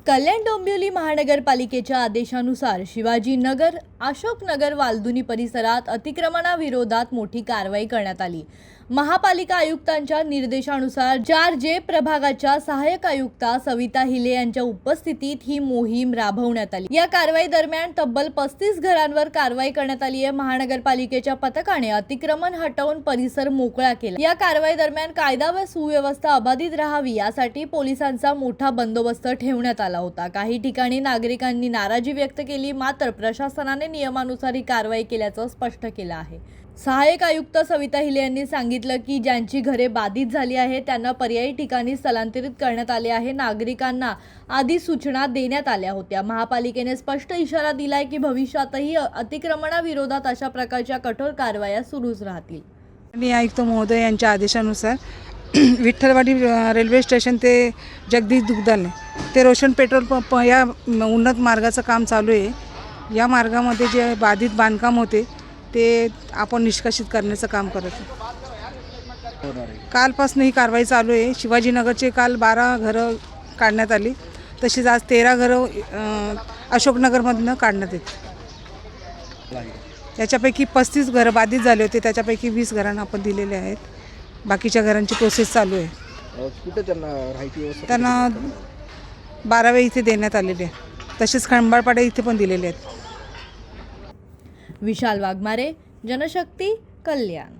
कल्याण डोंबिवली महानगरपालिकेच्या आदेशानुसार शिवाजीनगर, अशोकनगर, वालदुनी परिसरात अतिक्रमणाविरोधात मोठी कारवाई करण्यात आली। महापालिका आयुक्तांच्या निर्देशानुसार 4J प्रभागाच्या सहाय्यक आयुक्ता सविता हिले यांच्या उपस्थितीत ही मोहीम राबवण्यात आली। या कारवाई दरम्यान तब्बल 35 घरांवर कारवाई करण्यात आली आहे। महानगरपालिकेच्या पथकाने अतिक्रमण हटवून परिसर मोकळा केला। या कारवाई दरम्यान कायदा व सुव्यवस्था अबाधित राहावी यासाठी पोलिसांचा मोठा बंदोबस्त ठेवण्यात आला होता। काही ठिकाणी नागरिकांनी नाराजी व्यक्त केली, मात्र प्रशासनाने नियमानुसार ही कारवाई केल्याचं स्पष्ट केलं आहे। सहाय्यक आयुक्त सविता हिले यांनी सांगितलं की ज्यांची घरे बाधित झाली आहे त्यांना पर्यायी ठिकाणी स्थलांतरित करण्यात आले आहे। नागरिकांना आधी सूचना देण्यात आल्या होत्या। महापालिकेने स्पष्ट इशारा दिलाय की भविष्यातही अतिक्रमणाविरोधात अशा प्रकारच्या कठोर कारवाया सुरूच राहतील। आणि आयुक्त महोदय यांच्या आदेशानुसार विठ्ठलवाडी रेल्वे स्टेशन ते जगदीश दुग्धालय ते रोशन पेट्रोल पंप या उन्नत मार्गाचं काम चालू आहे। या मार्गामध्ये जे बाधित बांधकाम होते ते आपण निष्कासित करण्याचं काम करत आहे। कालपासून ही कारवाई चालू आहे। शिवाजीनगरचे काल 12 घरं काढण्यात आली, तशीच आज 13 घरं अशोकनगरमधनं काढण्यात येत। त्याच्यापैकी 35 घरं बाधित झाले होते, त्याच्यापैकी 20 घरांना आपण दिलेले आहेत। बाकीच्या घरांची प्रोसेस चालू आहे। कुठे त्यांना राहायची व्यवस्था? त्यांना 12वे इथे देण्यात आलेले आहे, तसेच खंबाळपाडे इथे पण दिलेले आहेत। विशाल वाघमारे, जनशक्ती, कल्याण।